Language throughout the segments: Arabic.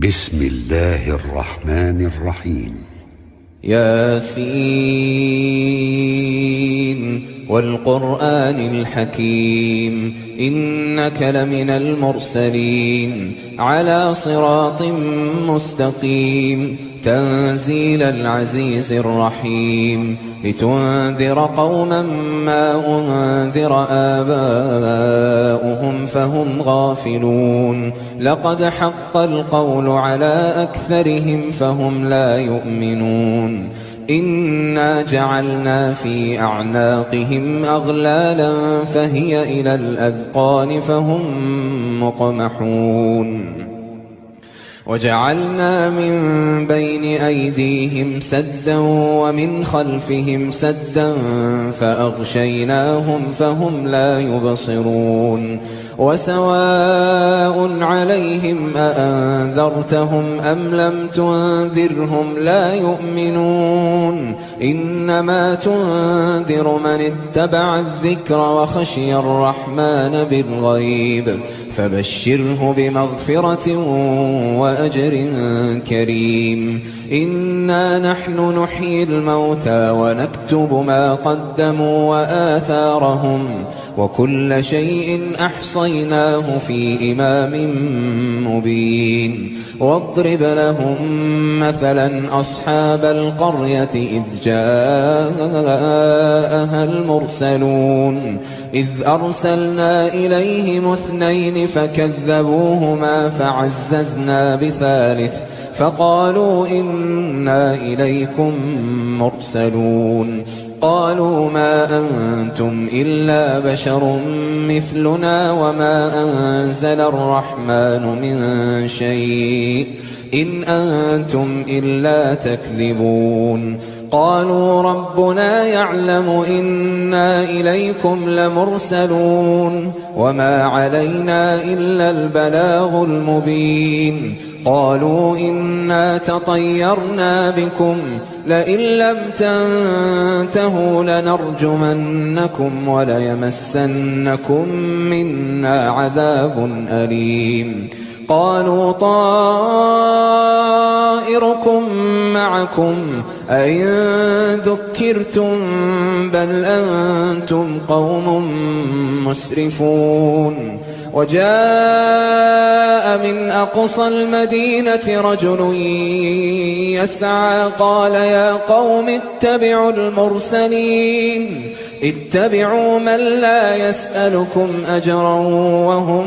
بسم الله الرحمن الرحيم. ياسين والقرآن الحكيم إنك لمن المرسلين على صراط مستقيم تنزيل العزيز الرحيم لتنذر قوما ما أنذر آباؤهم فهم غافلون لقد حق القول على أكثرهم فهم لا يؤمنون إنا جعلنا في أعناقهم أغلالا فهي إلى الأذقان فهم مقمحون وجعلنا من بين أيديهم سدا ومن خلفهم سدا فأغشيناهم فهم لا يبصرون وسواء عليهم أأنذرتهم أم لم تنذرهم لا يؤمنون إنما تنذر من اتبع الذكر وخشي الرحمن بالغيب فبشره بمغفرة وأجر كريم إنا نحن نحيي الموتى ونكتب ما قدموا وآثارهم وكل شيء أحصيناه في إمام مبين واضرب لهم مثلا أصحاب القرية إذ جاءها المرسلون إذ أرسلنا إليهم اثنين فكذبوهما فعززنا بثالث فقالوا إنا إليكم مرسلون قالوا ما أنتم إلا بشر مثلنا وما أنزل الرحمن من شيء إن أنتم إلا تكذبون قالوا ربنا يعلم إنا إليكم لمرسلون وما علينا إلا البلاغ المبين قالوا إنا تطيرنا بكم لئن لم تنتهوا لنرجمنكم وليمسنكم منا عذاب أليم قالوا طائركم معكم أئن ذكرتم بل أنتم قوم مسرفون وجاء من أقصى المدينة رجل يسعى قال يا قوم اتبعوا المرسلين اتبعوا من لا يسألكم أجرا وهم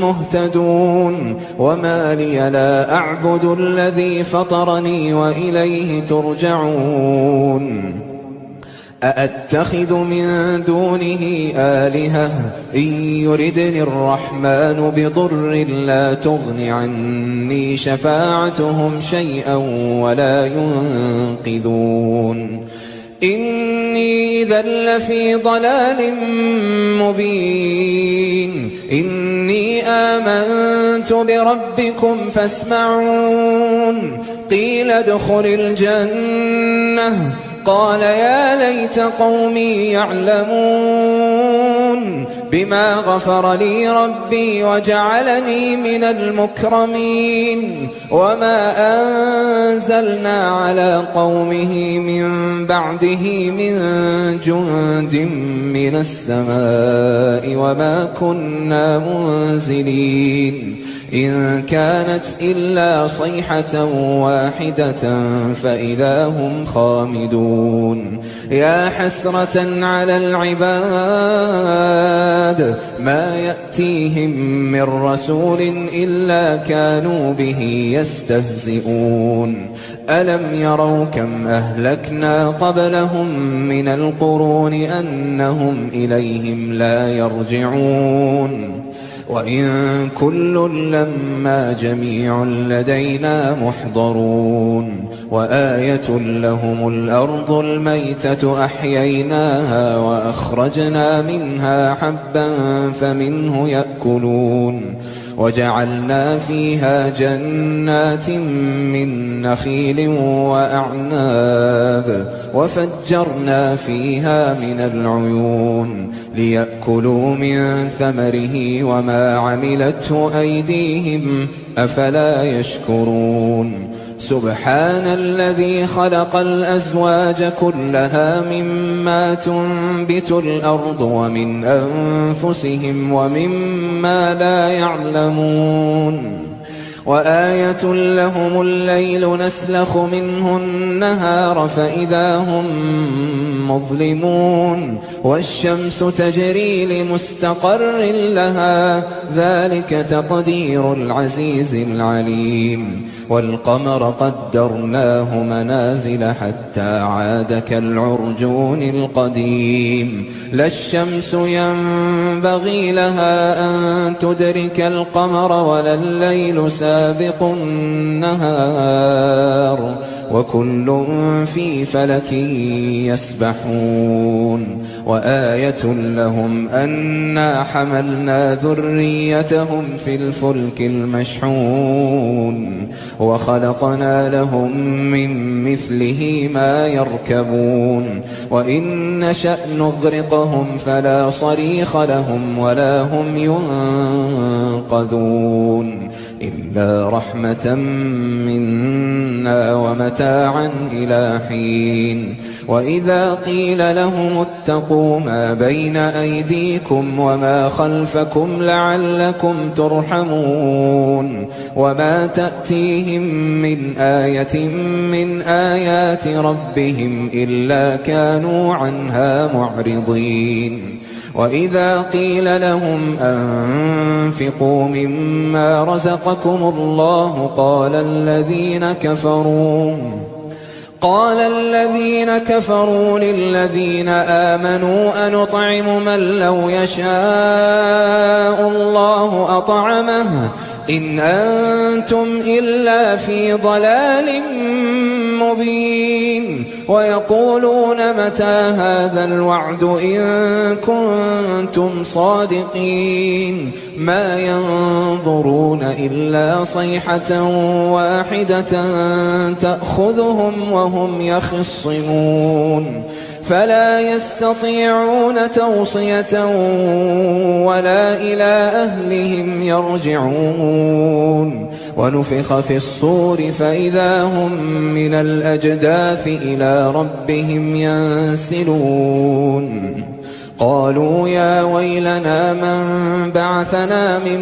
مهتدون وما لي لا أعبد الذي فطرني وإليه ترجعون أأتخذ من دونه آلهة إن يردني الرحمن بضر لا تغن عني شفاعتهم شيئا ولا ينقذون إني إذا لفي ضلال مبين إني آمنت بربكم فاسمعون قيل ادخل الجنة قال يا ليت قومي يعلمون بما غفر لي ربي وجعلني من المكرمين وما أنزلنا على قومه من بعده من جند من السماء وما كنا منزلين إن كانت إلا صيحة واحدة فإذا هم خامدون يا حسرة على العباد ما يأتيهم من رسول إلا كانوا به يستهزئون ألم يروا كم أهلكنا قبلهم من القرون أنهم إليهم لا يرجعون وإن كل لما جميع لدينا محضرون وآية لهم الأرض الميتة أحييناها وأخرجنا منها حبا فمنه يأكلون وجعلنا فيها جنات من نخيل وأعناب وفجرنا فيها من العيون ليأكلوا من ثمره وما عملته أيديهم أفلا يشكرون سبحان الذي خلق الأزواج كلها مما تنبت الأرض ومن أنفسهم ومما لا يعلمون وآية لهم الليل نسلخ منه النهار فإذا هم مظلمون والشمس تجري لمستقر لها ذلك تقدير العزيز العليم والقمر قدرناه منازل حتى عاد كالعرجون القديم لا الشمس ينبغي لها أن تدرك القمر ولا الليل سابق النهار وكل في فلك يسبحون وآية لهم أنا حملنا ذريتهم في الفلك المشحون وخلقنا لهم من مثله ما يركبون وإن نشأ نغرقهم فلا صريخ لهم ولا هم ينقذون إلا رحمة منا ومتاعا إلى حين وإذا قيل لهم اتقوا ما بين أيديكم وما خلفكم لعلكم ترحمون وما تأتيهم من آية من آيات ربهم إلا كانوا عنها معرضين وإذا قيل لهم أنفقوا مما رزقكم الله قال الذين كفروا للذين آمنوا أنطعم من لو يشاء الله أطعمه إن أنتم إلا في ضلال مبين ويقولون متى هذا الوعد إن كنتم صادقين ما ينظرون إلا صيحة واحدة تأخذهم وهم يخصمون فلا يستطيعون توصية ولا إلى أهلهم يرجعون ونفخ في الصور فإذا هم من الأجداث إلى ربهم ينسلون قالوا يا ويلنا من بعثنا من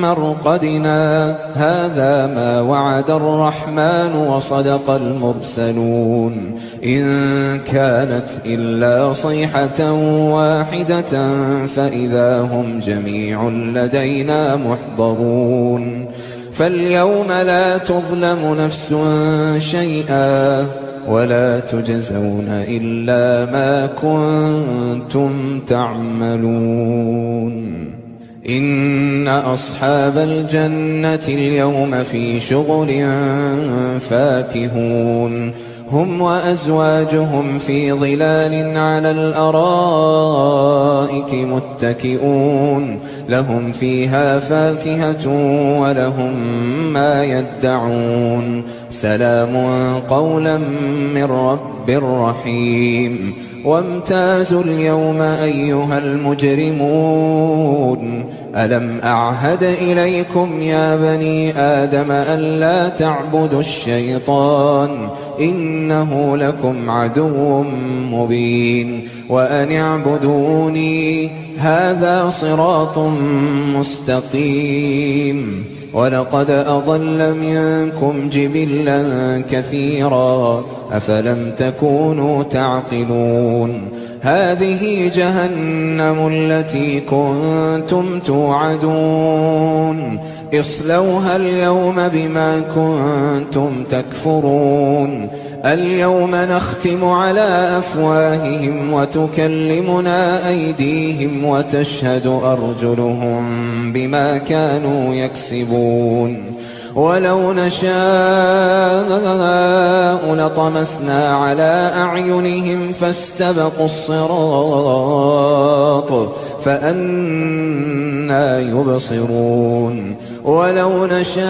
مرقدنا هذا ما وعد الرحمن وصدق المرسلون إن كانت إلا صيحة واحدة فإذا هم جميع لدينا محضرون فاليوم لا تظلم نفس شيئا ولا تجزون إلا ما كنتم تعملون إن أصحاب الجنة اليوم في شغل فاكهون هم وأزواجهم في ظلال على الأرائك متكئون لهم فيها فاكهة ولهم ما يدعون سلام قولا من رب رحيم وامتازوا اليوم أيها المجرمون ألم أعهد إليكم يا بني آدم ألا تعبدوا الشيطان إنه لكم عدو مبين وأن اعبدوني هذا صراط مستقيم ولقد أضل منكم جبلا كثيرا أفلم تكونوا تعقلون هذه جهنم التي كنتم توعدون اصلوها اليوم بما كنتم تكفرون اليوم نختم على أفواههم وتكلمنا أيديهم وتشهد أرجلهم بما كانوا يكسبون ولو نشاء لطمسنا على أعينهم فاستبقوا الصراط فأنى يبصرون ولو نشاء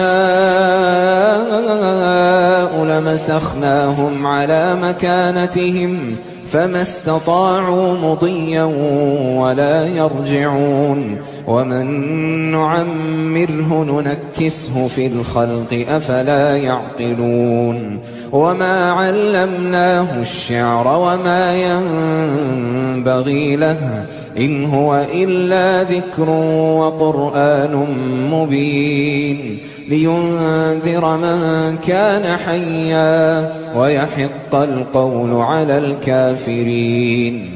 لمسخناهم على مكانتهم فما استطاعوا مضيا ولا يرجعون ومن نعمره ننكسه في الخلق أفلا يعقلون وما علمناه الشعر وما ينبغي له إن هو إلا ذكر وقرآن مبين لينذر من كان حيا ويحق القول على الكافرين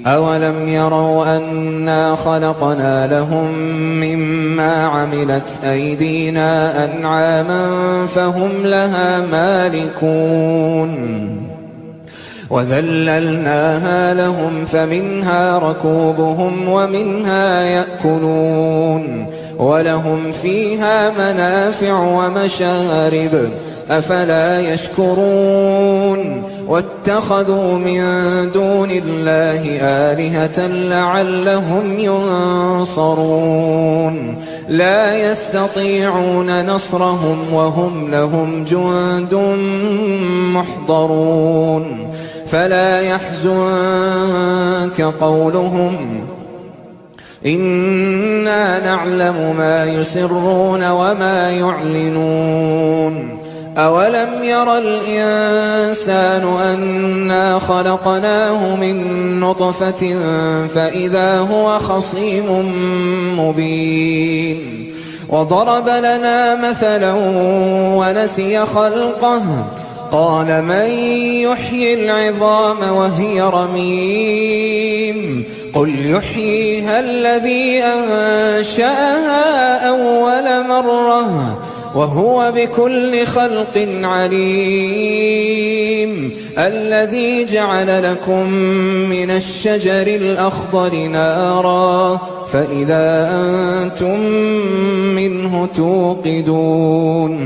أولم يروا أنا خلقنا لهم مما عملت أيدينا أنعاما فهم لها مالكون وذللناها لهم فمنها ركوبهم ومنها يأكلون ولهم فيها منافع ومشارب أفلا يشكرون واتخذوا من دون الله آلهة لعلهم ينصرون لا يستطيعون نصرهم وهم لهم جند محضرون فلا يحزنك قولهم إنا نعلم ما يسرون وما يعلنون أولم ير الإنسان أنا خلقناه من نطفة فإذا هو خصيم مبين وضرب لنا مثلا ونسي خلقه قال من يحيي العظام وهي رميم قل يحييها الذي أنشأها أول مرة وهو بكل خلق عليم الذي جعل لكم من الشجر الأخضر نارا فإذا أنتم منه توقدون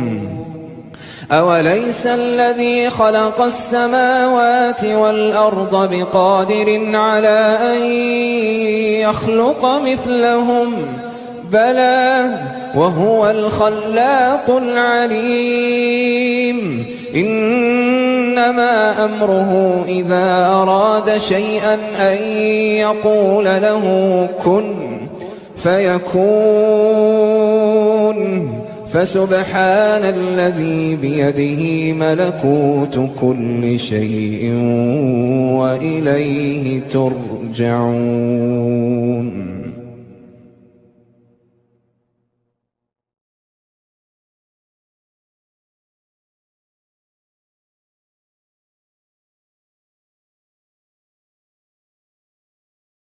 أوليس الذي خلق السماوات والأرض بقادر على أن يخلق مثلهم بلى وهو الخلاق العليم إنما أمره إذا أراد شيئا أن يقول له كن فيكون فسبحان الذي بيده ملكوت كل شيء وإليه ترجعون.